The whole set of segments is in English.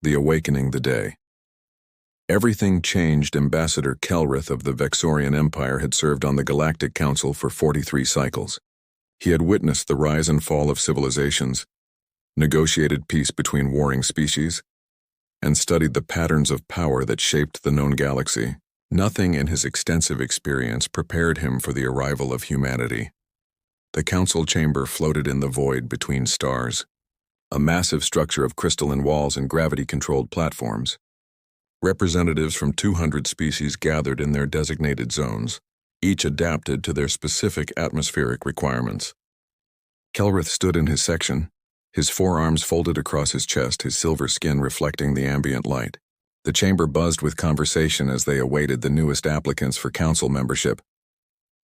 The Awakening the Day. Everything changed. Ambassador Kelrith of the Vexorian Empire had served on the Galactic Council for 43 cycles. He had witnessed the rise and fall of civilizations, negotiated peace between warring species, and studied the patterns of power that shaped the known galaxy. Nothing in his extensive experience prepared him for the arrival of humanity. The council chamber floated in the void between stars, a massive structure of crystalline walls and gravity-controlled platforms. Representatives from 200 species gathered in their designated zones, each adapted to their specific atmospheric requirements. Kelrith stood in his section, his forearms folded across his chest, his silver skin reflecting the ambient light. The chamber buzzed with conversation as they awaited the newest applicants for council membership.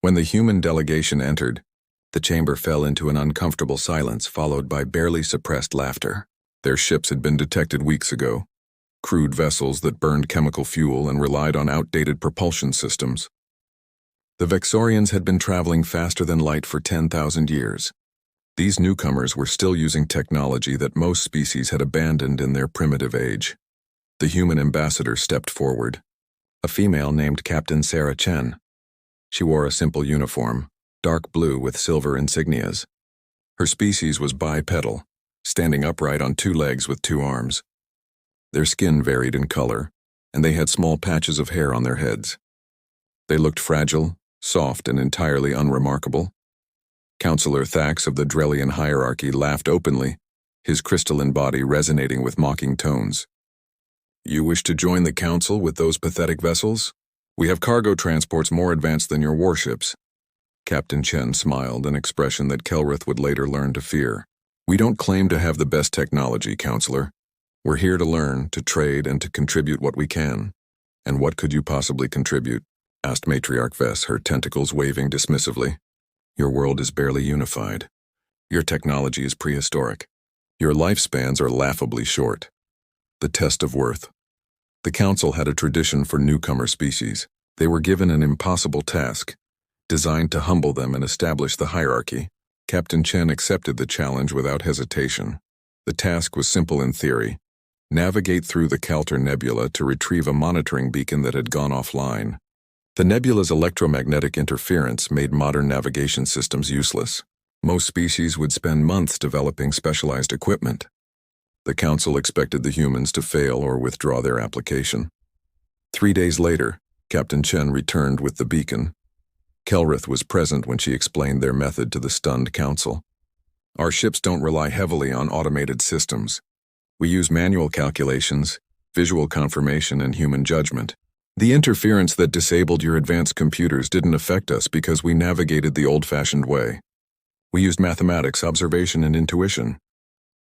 When the human delegation entered, the chamber fell into an uncomfortable silence followed by barely suppressed laughter. Their ships had been detected weeks ago, crude vessels that burned chemical fuel and relied on outdated propulsion systems. The Vexorians had been traveling faster than light for 10,000 years. These newcomers were still using technology that most species had abandoned in their primitive age. The human ambassador stepped forward, a female named Captain Sarah Chen. She wore a simple uniform, dark blue with silver insignias. Her species was bipedal, standing upright on two legs with two arms. Their skin varied in color, and they had small patches of hair on their heads. They looked fragile, soft, and entirely unremarkable. Councillor Thax of the Drellian hierarchy laughed openly, his crystalline body resonating with mocking tones. "You wish to join the council with those pathetic vessels? We have cargo transports more advanced than your warships." Captain Chen smiled, an expression that Kelrith would later learn to fear. "We don't claim to have the best technology, Counselor. We're here to learn, to trade, and to contribute what we can." "And what could you possibly contribute?" asked Matriarch Vess, her tentacles waving dismissively. "Your world is barely unified. Your technology is prehistoric. Your lifespans are laughably short." The test of worth. The Council had a tradition for newcomer species. They were given an impossible task, designed to humble them and establish the hierarchy. Captain Chen accepted the challenge without hesitation. The task was simple in theory: navigate through the Calter Nebula to retrieve a monitoring beacon that had gone offline. The nebula's electromagnetic interference made modern navigation systems useless. Most species would spend months developing specialized equipment. The Council expected the humans to fail or withdraw their application. 3 days later, Captain Chen returned with the beacon. Kelrith was present when she explained their method to the stunned Council. "Our ships don't rely heavily on automated systems. We use manual calculations, visual confirmation, and human judgment. The interference that disabled your advanced computers didn't affect us because we navigated the old-fashioned way. We used mathematics, observation, and intuition."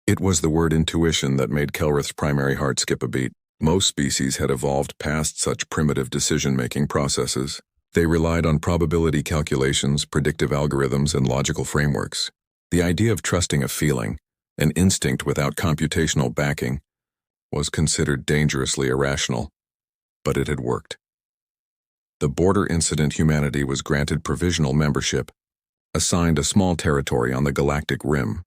It was the word intuition that made Kelrith's primary heart skip a beat. Most species had evolved past such primitive decision-making processes. They relied on probability calculations, predictive algorithms, and logical frameworks. The idea of trusting a feeling, an instinct without computational backing, was considered dangerously irrational, but it had worked. The border incident humanity was granted provisional membership, assigned a small territory on the galactic rim.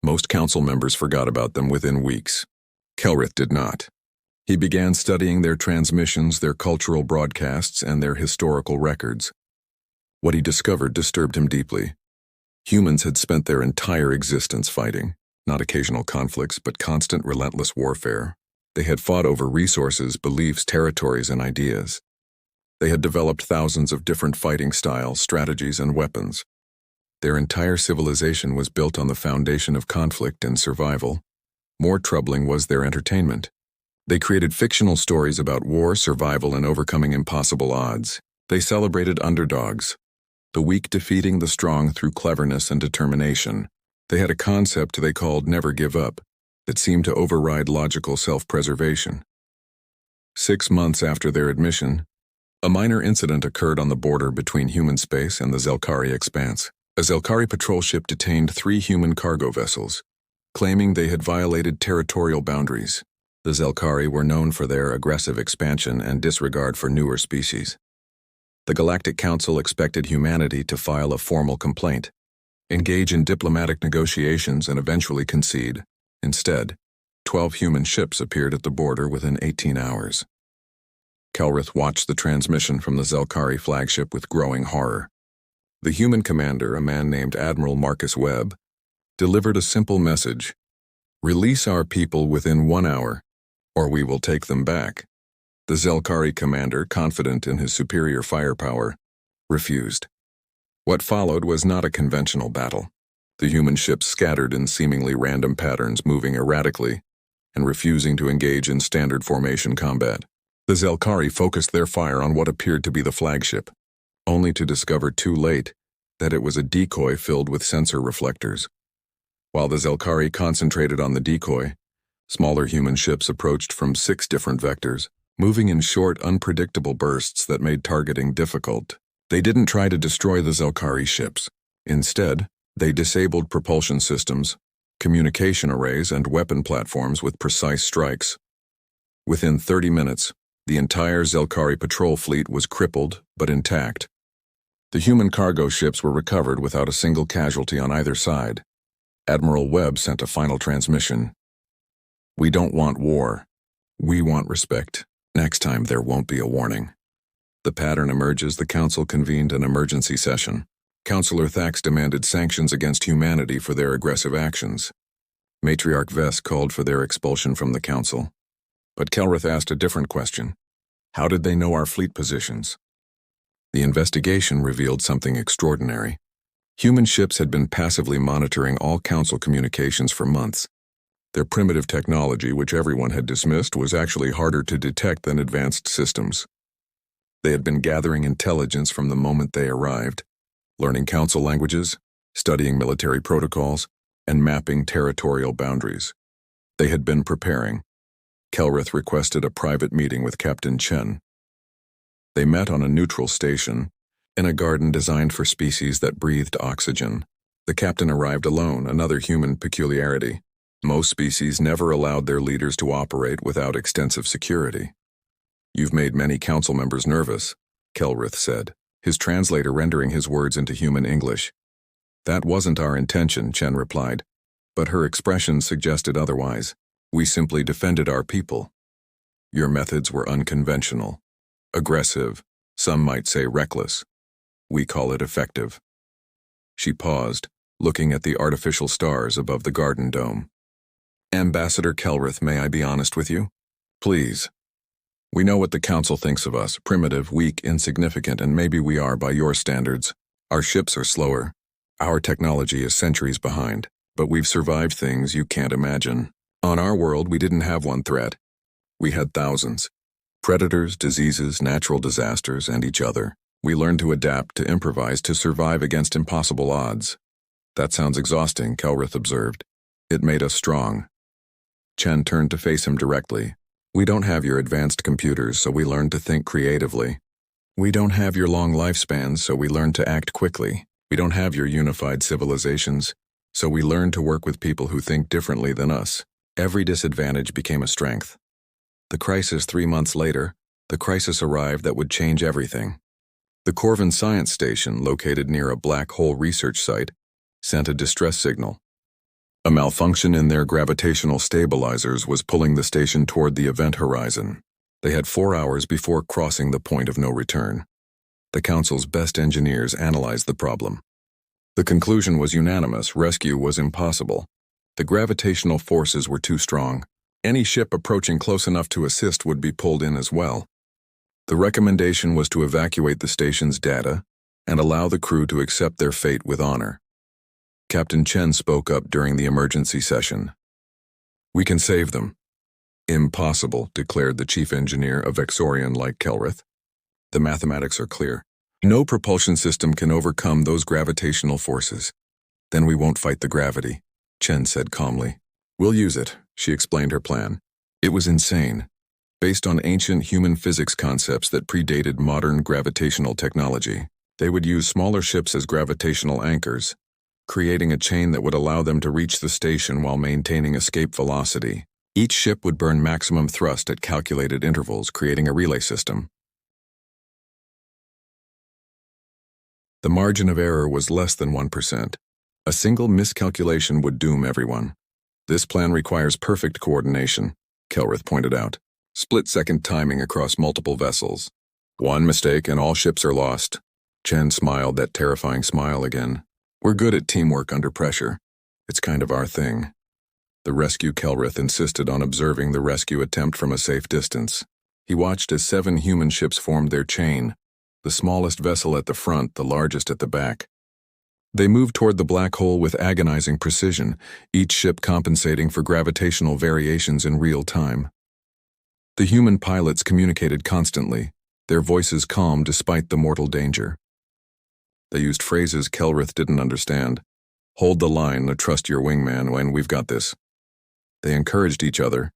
Most council members forgot about them within weeks. Kelrith did not. He began studying their transmissions, their cultural broadcasts, and their historical records. What he discovered disturbed him deeply. Humans had spent their entire existence fighting, not occasional conflicts, but constant, relentless warfare. They had fought over resources, beliefs, territories, and ideas. They had developed thousands of different fighting styles, strategies, and weapons. Their entire civilization was built on the foundation of conflict and survival. More troubling was their entertainment. They created fictional stories about war, survival, and overcoming impossible odds. They celebrated underdogs, the weak defeating the strong through cleverness and determination. They had a concept they called "never give up" that seemed to override logical self-preservation. 6 months after their admission, a minor incident occurred on the border between human space and the Zelkari expanse. A Zelkari patrol ship detained 3 human cargo vessels, claiming they had violated territorial boundaries. The Zelkari were known for their aggressive expansion and disregard for newer species. The Galactic Council expected humanity to file a formal complaint, engage in diplomatic negotiations, and eventually concede. Instead, 12 human ships appeared at the border within 18 hours. Kelrith watched the transmission from the Zelkari flagship with growing horror. The human commander, a man named Admiral Marcus Webb, delivered a simple message: "Release our people within 1 hour, or we will take them back." The Zelkari commander, confident in his superior firepower, refused. What followed was not a conventional battle. The human ships scattered in seemingly random patterns, moving erratically and refusing to engage in standard formation combat. The Zelkari focused their fire on what appeared to be the flagship, only to discover too late that it was a decoy filled with sensor reflectors. While the Zelkari concentrated on the decoy, smaller human ships approached from 6 different vectors, moving in short, unpredictable bursts that made targeting difficult. They didn't try to destroy the Zelkari ships. Instead, they disabled propulsion systems, communication arrays, and weapon platforms with precise strikes. Within 30 minutes, the entire Zelkari patrol fleet was crippled but intact. The human cargo ships were recovered without a single casualty on either side. Admiral Webb sent a final transmission: "We don't want war. We want respect. Next time there won't be a warning." The pattern emerges. The Council convened an emergency session. Councillor Thax demanded sanctions against humanity for their aggressive actions. Matriarch Vess called for their expulsion from the Council. But Kelrith asked a different question: how did they know our fleet positions? The investigation revealed something extraordinary. Human ships had been passively monitoring all Council communications for months. Their primitive technology, which everyone had dismissed, was actually harder to detect than advanced systems. They had been gathering intelligence from the moment they arrived, learning Council languages, studying military protocols, and mapping territorial boundaries. They had been preparing. Kelrith requested a private meeting with Captain Chen. They met on a neutral station, in a garden designed for species that breathed oxygen. The captain arrived alone, another human peculiarity. Most species never allowed their leaders to operate without extensive security. "You've made many Council members nervous," Kelrith said, his translator rendering his words into human English. "That wasn't our intention," Chen replied, but her expression suggested otherwise. "We simply defended our people. Your methods were unconventional, aggressive, some might say reckless. We call it effective." She paused, looking at the artificial stars above the garden dome. "Ambassador Kelrith, may I be honest with you? Please. We know what the Council thinks of us: primitive, weak, insignificant, and maybe we are by your standards. Our ships are slower. Our technology is centuries behind, but we've survived things you can't imagine. On our world, we didn't have one threat. We had thousands. Predators, diseases, natural disasters, and each other. We learned to adapt, to improvise, to survive against impossible odds." "That sounds exhausting," Kelrith observed. "It made us strong." Chen turned to face him directly. "We don't have your advanced computers, so we learned to think creatively. We don't have your long lifespans, so we learned to act quickly. We don't have your unified civilizations, so we learned to work with people who think differently than us. Every disadvantage became a strength. The crisis 3 months later, the crisis arrived that would change everything. The Corvin Science Station, located near a black hole research site, sent a distress signal. A malfunction in their gravitational stabilizers was pulling the station toward the event horizon. They had 4 hours before crossing the point of no return. The Council's best engineers analyzed the problem. The conclusion was unanimous: rescue was impossible. The gravitational forces were too strong. Any ship approaching close enough to assist would be pulled in as well. The recommendation was to evacuate the station's data and allow the crew to accept their fate with honor. Captain Chen spoke up during the emergency session. "We can save them." "Impossible," declared the chief engineer, a Vexorian like Kelrith. "The mathematics are clear. No propulsion system can overcome those gravitational forces." "Then we won't fight the gravity," Chen said calmly. "We'll use it," she explained her plan. It was insane, based on ancient human physics concepts that predated modern gravitational technology. They would use smaller ships as gravitational anchors, creating a chain that would allow them to reach the station while maintaining escape velocity. Each ship would burn maximum thrust at calculated intervals, creating a relay system. The margin of error was less than 1%. A single miscalculation would doom everyone. This plan requires perfect coordination, Kelrith pointed out. Split-second timing across multiple vessels. One mistake and all ships are lost. Chen smiled that terrifying smile again. We're good at teamwork under pressure. It's kind of our thing. The rescue Kelrith insisted on observing the rescue attempt from a safe distance. He watched as 7 human ships formed their chain, the smallest vessel at the front, the largest at the back. They moved toward the black hole with agonizing precision, each ship compensating for gravitational variations in real time. The human pilots communicated constantly, their voices calm despite the mortal danger. They used phrases Kelrith didn't understand. Hold the line, trust your wingman, when we've got this. They encouraged each other,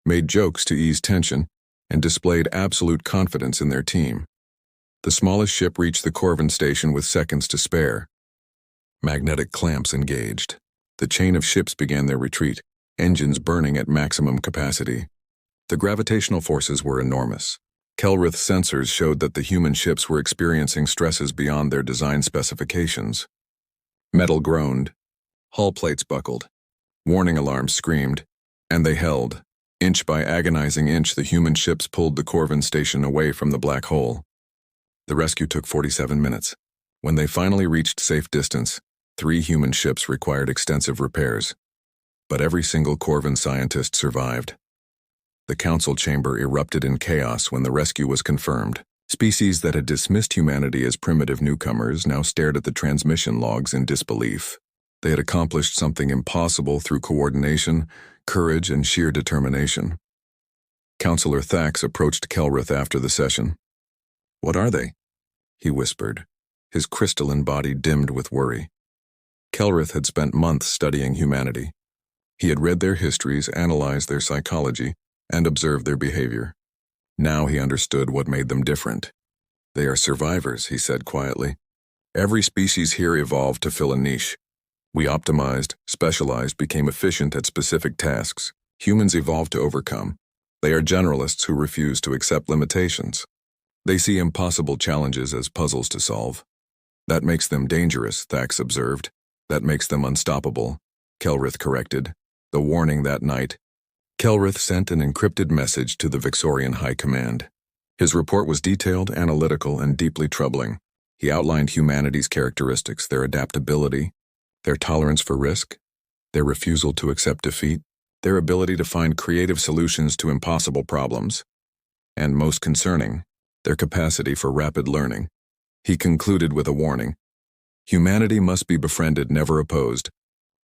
made jokes to ease tension, and displayed absolute confidence in their team. The smallest ship reached the Corvin station with seconds to spare. Magnetic clamps engaged. The chain of ships began their retreat, engines burning at maximum capacity. The gravitational forces were enormous. Kelrith's sensors showed that the human ships were experiencing stresses beyond their design specifications. Metal groaned. Hull plates buckled. Warning alarms screamed. And they held. Inch by agonizing inch, the human ships pulled the Corvin station away from the black hole. The rescue took 47 minutes. When they finally reached safe distance, 3 human ships required extensive repairs. But every single Corvin scientist survived. The council chamber erupted in chaos when the rescue was confirmed. Species that had dismissed humanity as primitive newcomers now stared at the transmission logs in disbelief. They had accomplished something impossible through coordination, courage, and sheer determination. Counselor Thax approached Kelrith after the session. "What are they?" he whispered, his crystalline body dimmed with worry. Kelrith had spent months studying humanity. He had read their histories, analyzed their psychology, and observed their behavior. Now he understood what made them different. "They are survivors," he said quietly. "Every species here evolved to fill a niche. We optimized, specialized, became efficient at specific tasks. Humans evolved to overcome. They are generalists who refuse to accept limitations. They see impossible challenges as puzzles to solve. That makes them dangerous," Thax observed. "That makes them unstoppable," Kelrith corrected. The warning that night. Kelrith sent an encrypted message to the Vexorian High Command. His report was detailed, analytical, and deeply troubling. He outlined humanity's characteristics, their adaptability, their tolerance for risk, their refusal to accept defeat, their ability to find creative solutions to impossible problems, and most concerning, their capacity for rapid learning. He concluded with a warning. Humanity must be befriended, never opposed.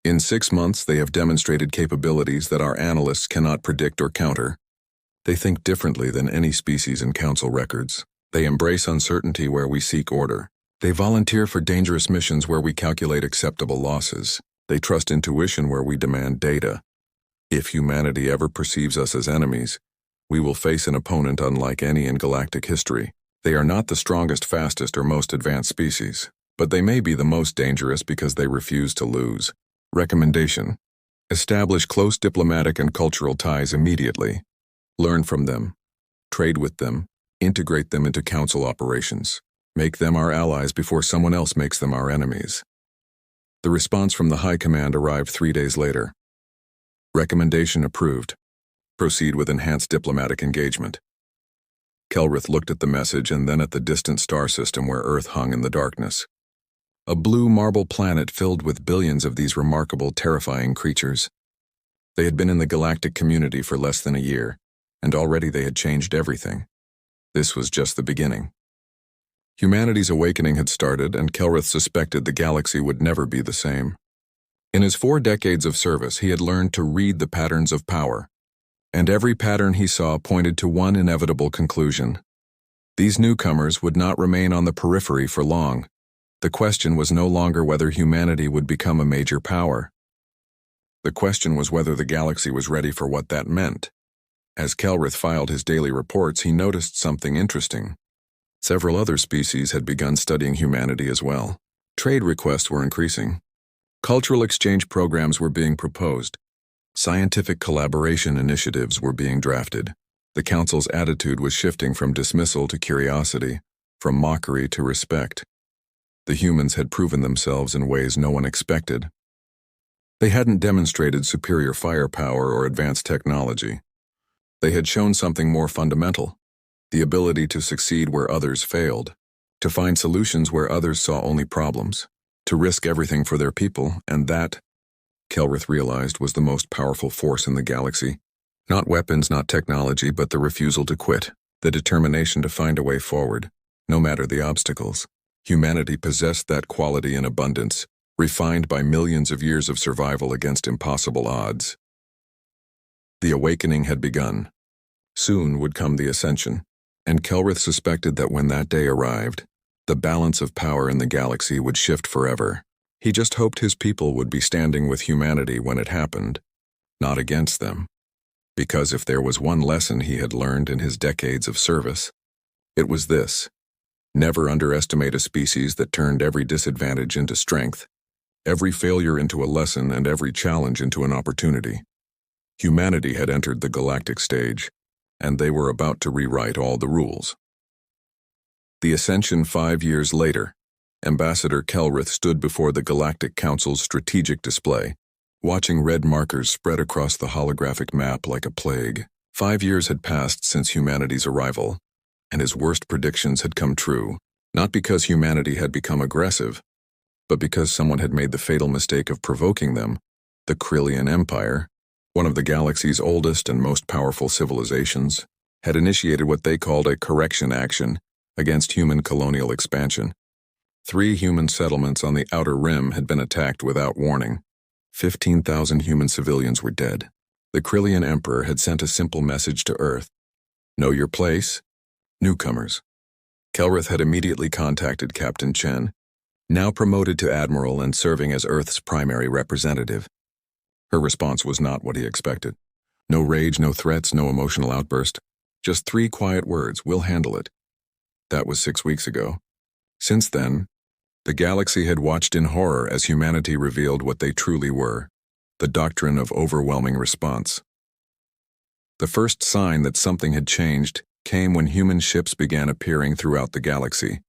In 6 months, they have demonstrated capabilities that our analysts cannot predict or counter. They think differently than any species in council records. They embrace uncertainty where we seek order. They volunteer for dangerous missions where we calculate acceptable losses. They trust intuition where we demand data. If humanity ever perceives us as enemies, we will face an opponent unlike any in galactic history. They are not the strongest, fastest, or most advanced species, but they may be the most dangerous because they refuse to lose. Recommendation: establish close diplomatic and cultural ties immediately. Learn from them. Trade with them. Integrate them into council operations. Make them our allies before someone else makes them our enemies. The response from the High Command arrived 3 days later. Recommendation approved. Proceed with enhanced diplomatic engagement. Kelrith looked at the message and then at the distant star system where Earth hung in the darkness. A blue marble planet filled with billions of these remarkable, terrifying creatures. They had been in the galactic community for less than a year, and already they had changed everything. This was just the beginning. Humanity's awakening had started, and Kelrith suspected the galaxy would never be the same. In his 4 decades of service, he had learned to read the patterns of power, and every pattern he saw pointed to one inevitable conclusion. These newcomers would not remain on the periphery for long. The question was no longer whether humanity would become a major power. The question was whether the galaxy was ready for what that meant. As Kelrith filed his daily reports, he noticed something interesting. Several other species had begun studying humanity as well. Trade requests were increasing. Cultural exchange programs were being proposed. Scientific collaboration initiatives were being drafted. The Council's attitude was shifting from dismissal to curiosity, from mockery to respect. The humans had proven themselves in ways no one expected. They hadn't demonstrated superior firepower or advanced technology. They had shown something more fundamental, the ability to succeed where others failed, to find solutions where others saw only problems, to risk everything for their people, and that, Kelrith realized, was the most powerful force in the galaxy. Not weapons, not technology, but the refusal to quit, the determination to find a way forward, no matter the obstacles. Humanity possessed that quality in abundance, refined by millions of years of survival against impossible odds. The awakening had begun. Soon would come the ascension, and Kelrith suspected that when that day arrived, the balance of power in the galaxy would shift forever. He just hoped his people would be standing with humanity when it happened, not against them. Because if there was one lesson he had learned in his decades of service, it was this: never underestimate a species that turned every disadvantage into strength, every failure into a lesson, and every challenge into an opportunity. Humanity had entered the galactic stage, and they were about to rewrite all the rules. The ascension 5 years later, Ambassador Kelrith stood before the Galactic Council's strategic display, watching red markers spread across the holographic map like a plague. 5 years had passed since humanity's arrival, and his worst predictions had come true, not because humanity had become aggressive, but because someone had made the fatal mistake of provoking them. The Krillian Empire, one of the galaxy's oldest and most powerful civilizations, had initiated what they called a correction action against human colonial expansion. 3 human settlements on the Outer Rim had been attacked without warning. 15,000 human civilians were dead. The Krillian Emperor had sent a simple message to Earth: know your place, newcomers. Kelrith had immediately contacted Captain Chen, now promoted to Admiral and serving as Earth's primary representative. Her response was not what he expected. No rage, no threats, no emotional outburst. Just 3 quiet words: we'll handle it. That was 6 weeks ago. Since then, the galaxy had watched in horror as humanity revealed what they truly were: the doctrine of overwhelming response. The first sign that something had changed came when human ships began appearing throughout the galaxy.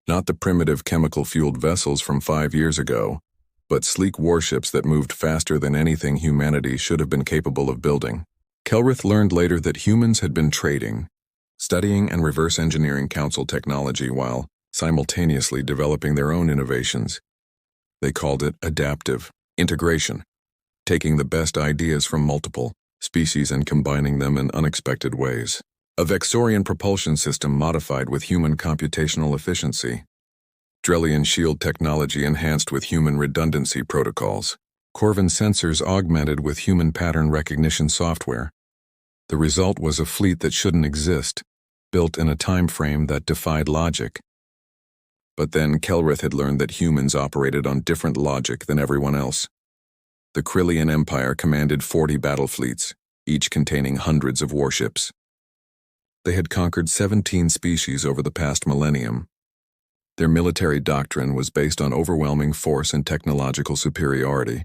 Not the primitive chemical-fueled vessels from 5 years ago, but sleek warships that moved faster than anything humanity should have been capable of building. Kelrith learned later that humans had been trading, studying and reverse engineering Council technology while simultaneously developing their own innovations. They called it adaptive integration, taking the best ideas from multiple species and combining them in unexpected ways. A Vexorian propulsion system modified with human computational efficiency. Drellian shield technology enhanced with human redundancy protocols. Corvin sensors augmented with human pattern recognition software. The result was a fleet that shouldn't exist, built in a time frame that defied logic. But then Kelrith had learned that humans operated on different logic than everyone else. The Krillian Empire commanded 40 battle fleets, each containing hundreds of warships. They had conquered 17 species over the past millennium. Their military doctrine was based on overwhelming force and technological superiority.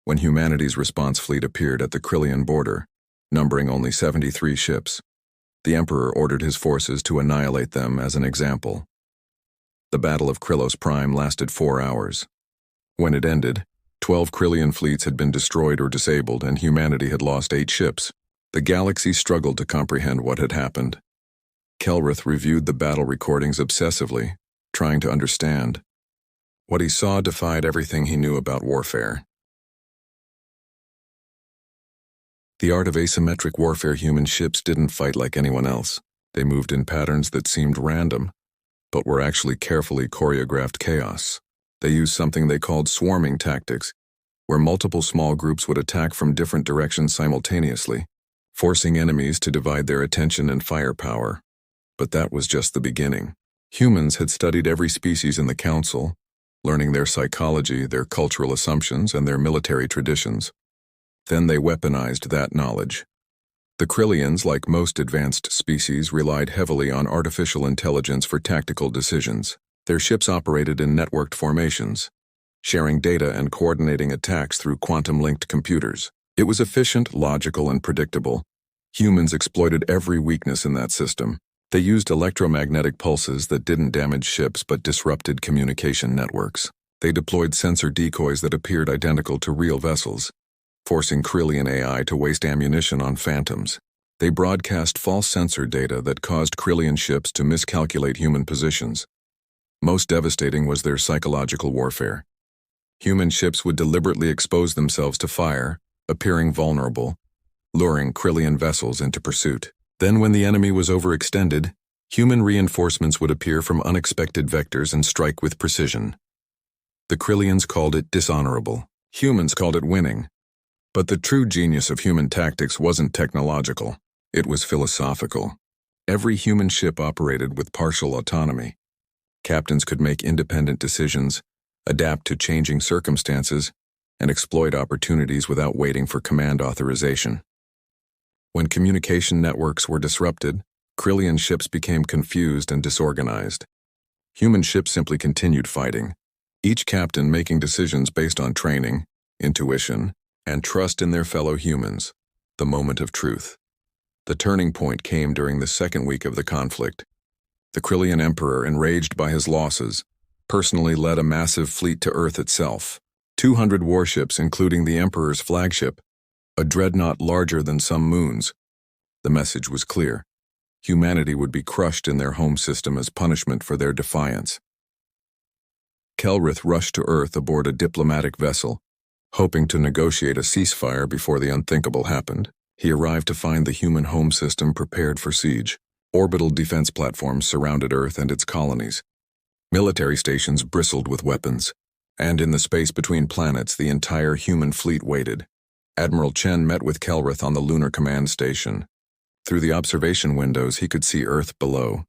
When humanity's response fleet appeared at the Krillian border, numbering only 73 ships, the Emperor ordered his forces to annihilate them as an example. The Battle of Krillos Prime lasted 4 hours. When it ended, 12 Krillian fleets had been destroyed or disabled, and humanity had lost 8 ships. The galaxy struggled to comprehend what had happened. Kelrith reviewed the battle recordings obsessively, trying to understand. What he saw defied everything he knew about warfare. The art of asymmetric warfare. Human ships didn't fight like anyone else. They moved in patterns that seemed random, but were actually carefully choreographed chaos. They used something they called swarming tactics, where multiple small groups would attack from different directions simultaneously, forcing enemies to divide their attention and firepower. But that was just the beginning. Humans had studied every species in the Council, learning their psychology, their cultural assumptions, and their military traditions. Then they weaponized that knowledge. The Krillians, like most advanced species, relied heavily on artificial intelligence for tactical decisions. Their ships operated in networked formations, sharing data and coordinating attacks through quantum-linked computers. It was efficient, logical, and predictable. Humans exploited every weakness in that system. They used electromagnetic pulses that didn't damage ships but disrupted communication networks. They deployed sensor decoys that appeared identical to real vessels, forcing Krillian AI to waste ammunition on phantoms. They broadcast false sensor data that caused Krillian ships to miscalculate human positions. Most devastating was their psychological warfare. Human ships would deliberately expose themselves to fire, appearing vulnerable, luring Krillian vessels into pursuit. Then, when the enemy was overextended, human reinforcements would appear from unexpected vectors and strike with precision. The Krillians called it dishonorable. Humans called it winning. But the true genius of human tactics wasn't technological. It was philosophical. Every human ship operated with partial autonomy. Captains could make independent decisions, adapt to changing circumstances, and exploit opportunities without waiting for command authorization. When communication networks were disrupted, Krillian ships became confused and disorganized. Human ships simply continued fighting, each captain making decisions based on training, intuition, and trust in their fellow humans. The moment of truth. The turning point came during the second week of the conflict. The Krillian Emperor, enraged by his losses, personally led a massive fleet to Earth itself. 200 warships, including the Emperor's flagship, a dreadnought larger than some moons. The message was clear. Humanity would be crushed in their home system as punishment for their defiance. Kelrith rushed to Earth aboard a diplomatic vessel, hoping to negotiate a ceasefire before the unthinkable happened. He arrived to find the human home system prepared for siege. Orbital defense platforms surrounded Earth and its colonies. Military stations bristled with weapons. And in the space between planets, the entire human fleet waited. Admiral Chen met with Kelrith on the lunar command station. Through the observation windows, he could see Earth below.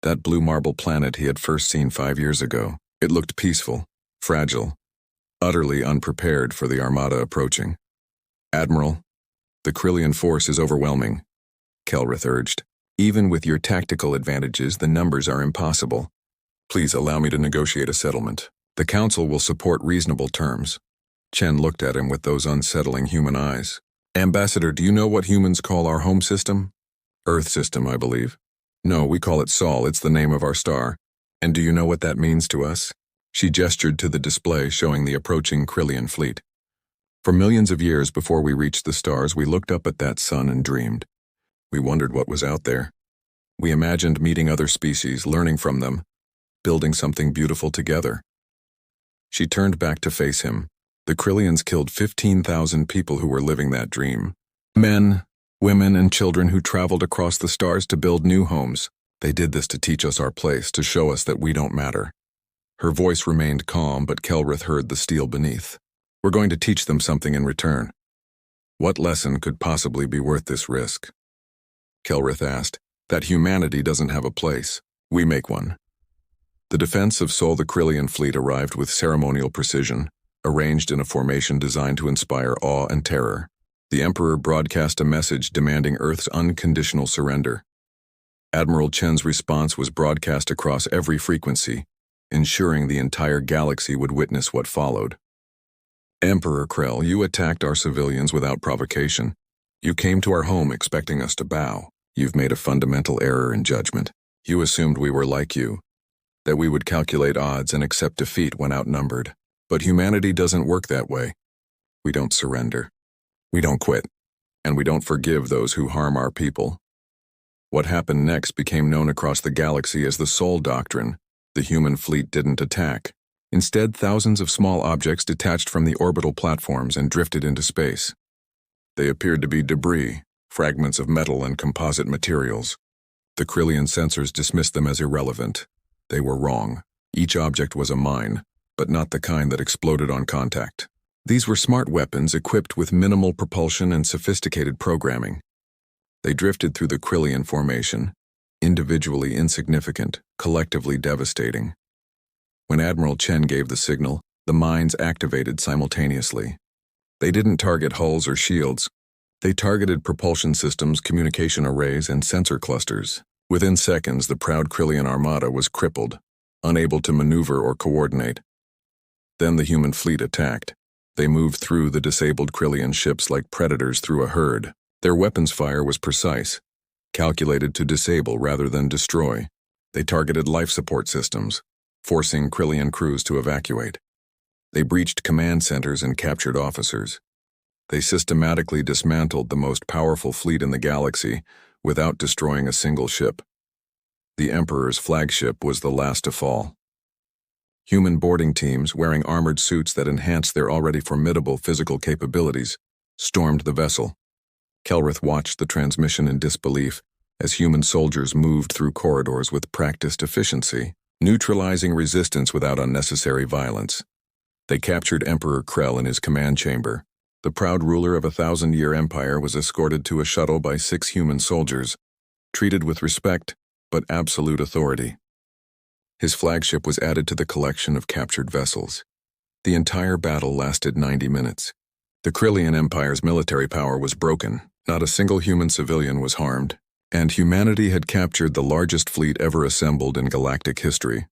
That blue marble planet he had first seen 5 years ago. It looked peaceful, fragile, utterly unprepared for the armada approaching. "Admiral, the Krillian force is overwhelming," Kelrith urged. "Even with your tactical advantages, the numbers are impossible. Please allow me to negotiate a settlement. The Council will support reasonable terms." Chen looked at him with those unsettling human eyes. "Ambassador, do you know what humans call our home system?" "Earth system, I believe." "No, we call it Sol. It's the name of our star. And do you know what that means to us?" She gestured to the display showing the approaching Krillian fleet. "For millions of years before we reached the stars, we looked up at that sun and dreamed. We wondered what was out there. We imagined meeting other species, learning from them, building something beautiful together." She turned back to face him. The Krillians killed 15,000 people who were living that dream. Men, women, and children who traveled across the stars to build new homes. They did this to teach us our place, to show us that we don't matter. Her voice remained calm, but Kelrith heard the steel beneath. "We're going to teach them something in return." "What lesson could possibly be worth this risk?" Kelrith asked. "That humanity doesn't have a place. We make one." The defense of Sol, the Krillian fleet, arrived with ceremonial precision, arranged in a formation designed to inspire awe and terror. The Emperor broadcast a message demanding Earth's unconditional surrender. Admiral Chen's response was broadcast across every frequency, ensuring the entire galaxy would witness what followed. "Emperor Krell, you attacked our civilians without provocation. You came to our home expecting us to bow. You've made a fundamental error in judgment. You assumed we were like you, that we would calculate odds and accept defeat when outnumbered. But humanity doesn't work that way. We don't surrender. We don't quit. And we don't forgive those who harm our people." What happened next became known across the galaxy as the Sol Doctrine. The human fleet didn't attack. Instead, thousands of small objects detached from the orbital platforms and drifted into space. They appeared to be debris, fragments of metal and composite materials. The Krillian sensors dismissed them as irrelevant. They were wrong. Each object was a mine, but not the kind that exploded on contact. These were smart weapons equipped with minimal propulsion and sophisticated programming. They drifted through the Krillian formation, individually insignificant, collectively devastating. When Admiral Chen gave the signal, the mines activated simultaneously. They didn't target hulls or shields. They targeted propulsion systems, communication arrays, and sensor clusters. Within seconds, the proud Krillian armada was crippled, unable to maneuver or coordinate. Then the human fleet attacked. They moved through the disabled Krillian ships like predators through a herd. Their weapons fire was precise, calculated to disable rather than destroy. They targeted life support systems, forcing Krillian crews to evacuate. They breached command centers and captured officers. They systematically dismantled the most powerful fleet in the galaxy without destroying a single ship. The Emperor's flagship was the last to fall. Human boarding teams, wearing armored suits that enhanced their already formidable physical capabilities, stormed the vessel. Kelrith watched the transmission in disbelief as human soldiers moved through corridors with practiced efficiency, neutralizing resistance without unnecessary violence. They captured Emperor Krell in his command chamber. The proud ruler of a 1,000-year empire was escorted to a shuttle by 6 human soldiers, treated with respect but absolute authority. His flagship was added to the collection of captured vessels. The entire battle lasted 90 minutes. The Krillian Empire's military power was broken, not a single human civilian was harmed, and humanity had captured the largest fleet ever assembled in galactic history.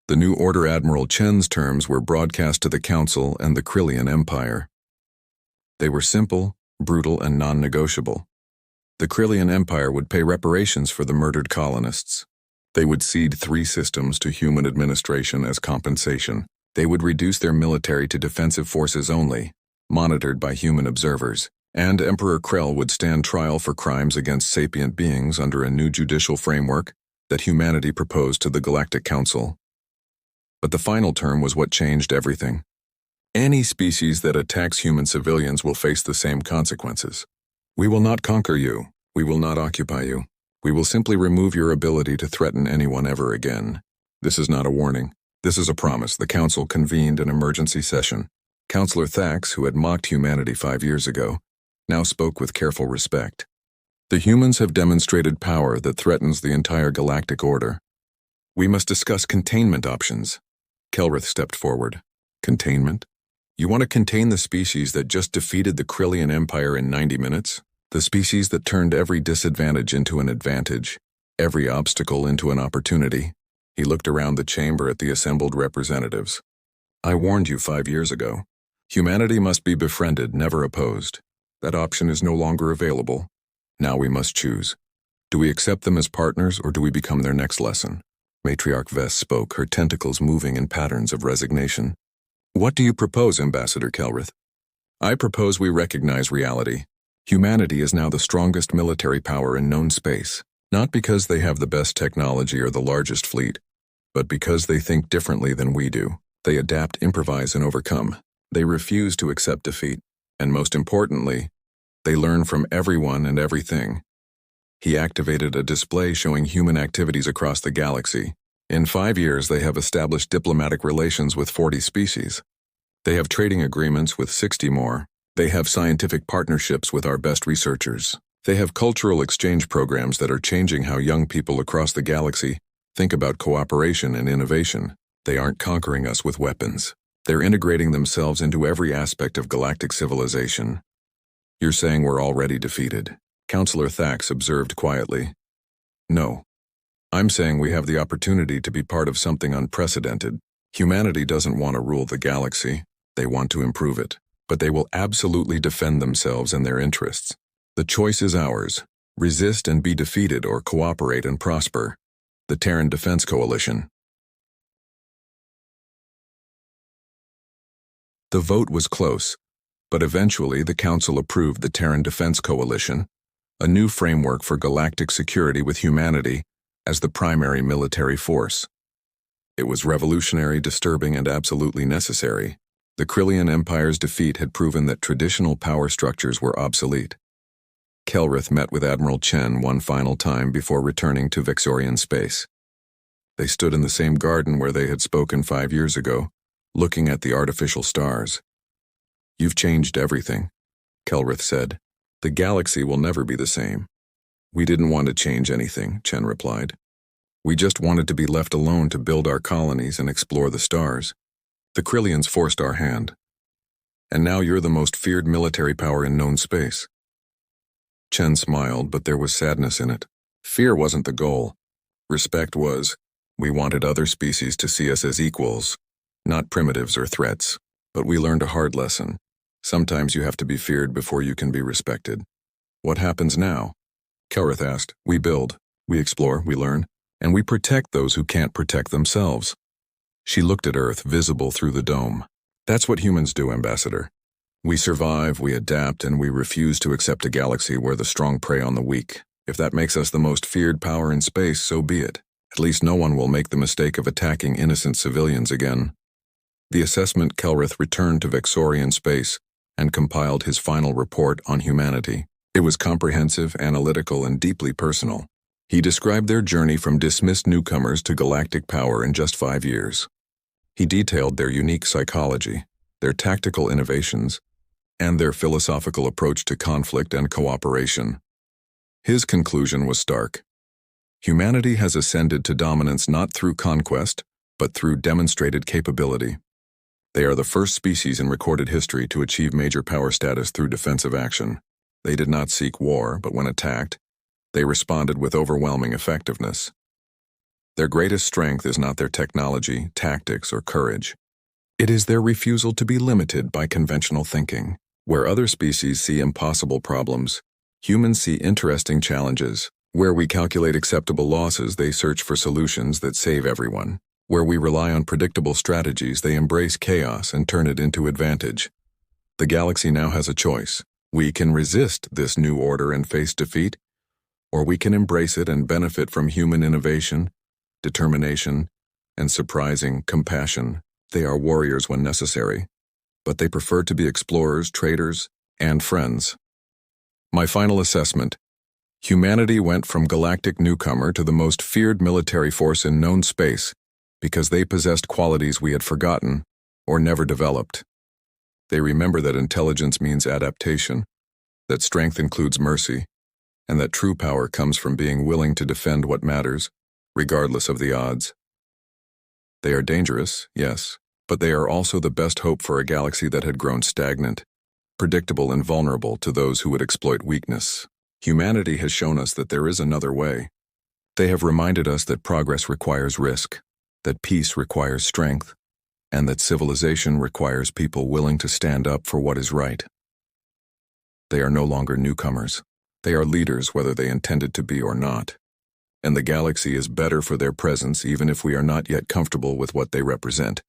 The New Order Admiral Chen's terms were broadcast to the Council and the Krillian Empire. They were simple, brutal, and non-negotiable. The Krillian Empire would pay reparations for the murdered colonists. They would cede 3 systems to human administration as compensation. They would reduce their military to defensive forces only, monitored by human observers. And Emperor Krell would stand trial for crimes against sapient beings under a new judicial framework that humanity proposed to the Galactic Council. But the final term was what changed everything. Any species that attacks human civilians will face the same consequences. We will not conquer you. We will not occupy you. We will simply remove your ability to threaten anyone ever again. This is not a warning. This is a promise. The Council convened an emergency session. Councillor Thax, who had mocked humanity 5 years ago, now spoke with careful respect. The humans have demonstrated power that threatens the entire galactic order. We must discuss containment options. Kelrith stepped forward. Containment? You want to contain the species that just defeated the Krillian Empire in 90 minutes? The species that turned every disadvantage into an advantage, every obstacle into an opportunity? He looked around the chamber at the assembled representatives. I warned you 5 years ago. Humanity must be befriended, never opposed. That option is no longer available. Now we must choose. Do we accept them as partners, or do we become their next lesson? Matriarch Vess spoke, her tentacles moving in patterns of resignation. What do you propose, Ambassador Kelrith? I propose we recognize reality. Humanity is now the strongest military power in known space, not because they have the best technology or the largest fleet, but because they think differently than we do. They adapt, improvise, and overcome. They refuse to accept defeat. And most importantly, they learn from everyone and everything. He activated a display showing human activities across the galaxy. In 5 years, they have established diplomatic relations with 40 species. They have trading agreements with 60 more. They have scientific partnerships with our best researchers. They have cultural exchange programs that are changing how young people across the galaxy think about cooperation and innovation. They aren't conquering us with weapons. They're integrating themselves into every aspect of galactic civilization. You're saying we're already defeated? Councillor Thax observed quietly. No. I'm saying we have the opportunity to be part of something unprecedented. Humanity doesn't want to rule the galaxy. They want to improve it. But they will absolutely defend themselves and their interests. The choice is ours. Resist and be defeated, or cooperate and prosper. The Terran Defense Coalition. The vote was close, but eventually the Council approved the Terran Defense Coalition, a new framework for galactic security with humanity as the primary military force. It was revolutionary, disturbing, and absolutely necessary. The Krillian Empire's defeat had proven that traditional power structures were obsolete. Kelrith met with Admiral Chen one final time before returning to Vexorian space. They stood in the same garden where they had spoken 5 years ago, looking at the artificial stars. You've changed everything, Kelrith said. The galaxy will never be the same. We didn't want to change anything, Chen replied. We just wanted to be left alone to build our colonies and explore the stars. The Krillians forced our hand. And now you're the most feared military power in known space. Chen smiled, but there was sadness in it. Fear wasn't the goal. Respect was. We wanted other species to see us as equals, not primitives or threats. But we learned a hard lesson. Sometimes you have to be feared before you can be respected. What happens now? Kelrith asked. We build, we explore, we learn, and we protect those who can't protect themselves. She looked at Earth, visible through the dome. That's what humans do, Ambassador. We survive, we adapt, and we refuse to accept a galaxy where the strong prey on the weak. If that makes us the most feared power in space, so be it. At least no one will make the mistake of attacking innocent civilians again. The assessment Kelrith returned to Vexorian space and compiled his final report on humanity. It was comprehensive, analytical, and deeply personal. He described their journey from dismissed newcomers to galactic power in just 5 years. He detailed their unique psychology, their tactical innovations, and their philosophical approach to conflict and cooperation. His conclusion was stark. Humanity has ascended to dominance not through conquest, but through demonstrated capability. They are the first species in recorded history to achieve major power status through defensive action. They did not seek war, but when attacked, they responded with overwhelming effectiveness. Their greatest strength is not their technology, tactics, or courage. It is their refusal to be limited by conventional thinking. Where other species see impossible problems, humans see interesting challenges. Where we calculate acceptable losses, they search for solutions that save everyone. Where we rely on predictable strategies, they embrace chaos and turn it into advantage. The galaxy now has a choice. We can resist this new order and face defeat, or we can embrace it and benefit from human innovation, determination, and surprising compassion. They are warriors when necessary, but they prefer to be explorers, traders, and friends. My final assessment: humanity went from galactic newcomer to the most feared military force in known space because they possessed qualities we had forgotten or never developed. They remember that intelligence means adaptation, that strength includes mercy, and that true power comes from being willing to defend what matters, regardless of the odds. They are dangerous, yes, but they are also the best hope for a galaxy that had grown stagnant, predictable and vulnerable to those who would exploit weakness. Humanity has shown us that there is another way. They have reminded us that progress requires risk, that peace requires strength, and that civilization requires people willing to stand up for what is right. They are no longer newcomers. They are leaders, whether they intended to be or not. And the galaxy is better for their presence even if we are not yet comfortable with what they represent.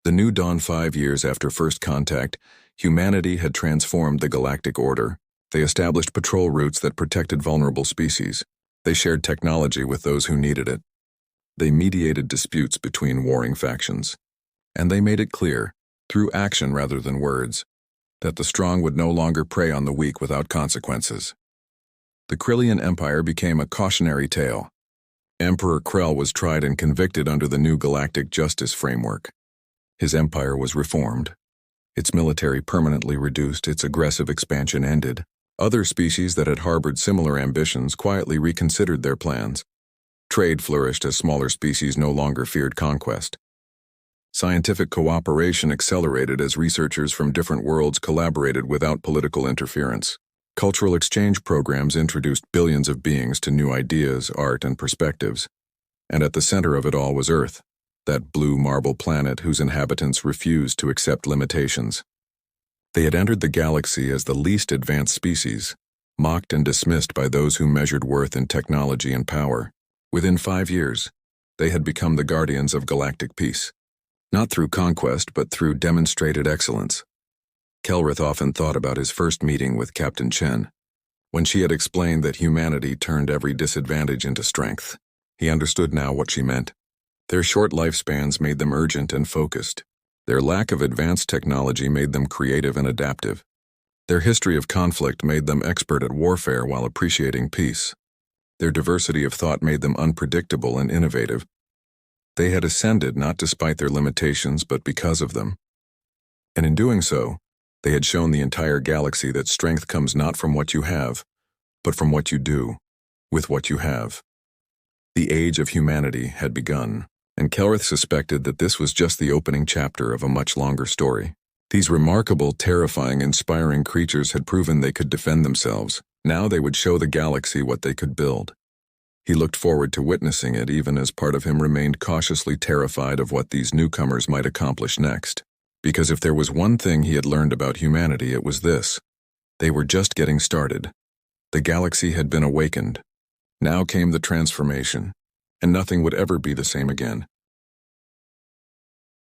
The new dawn 5 years after first contact, humanity had transformed the galactic order. They established patrol routes that protected vulnerable species. They shared technology with those who needed it. They mediated disputes between warring factions. And they made it clear, through action rather than words, that the strong would no longer prey on the weak without consequences. The Krillian Empire became a cautionary tale. Emperor Krell was tried and convicted under the new galactic justice framework. His empire was reformed. Its military permanently reduced, its aggressive expansion ended. Other species that had harbored similar ambitions quietly reconsidered their plans. Trade flourished as smaller species no longer feared conquest. Scientific cooperation accelerated as researchers from different worlds collaborated without political interference. Cultural exchange programs introduced billions of beings to new ideas, art, and perspectives. And at the center of it all was Earth, that blue marble planet whose inhabitants refused to accept limitations. They had entered the galaxy as the least advanced species, mocked and dismissed by those who measured worth in technology and power. Within 5 years, they had become the guardians of galactic peace. Not through conquest, but through demonstrated excellence. Kelrith often thought about his first meeting with Captain Chen. When she had explained that humanity turned every disadvantage into strength, he understood now what she meant. Their short lifespans made them urgent and focused. Their lack of advanced technology made them creative and adaptive. Their history of conflict made them expert at warfare while appreciating peace. Their diversity of thought made them unpredictable and innovative. They had ascended not despite their limitations, but because of them. And in doing so, they had shown the entire galaxy that strength comes not from what you have, but from what you do, with what you have. The age of humanity had begun, and Kelrith suspected that this was just the opening chapter of a much longer story. These remarkable, terrifying, inspiring creatures had proven they could defend themselves. Now they would show the galaxy what they could build. He looked forward to witnessing it, even as part of him remained cautiously terrified of what these newcomers might accomplish next. Because if there was one thing he had learned about humanity, it was this: they were just getting started. The galaxy had been awakened. Now came the transformation, and nothing would ever be the same again.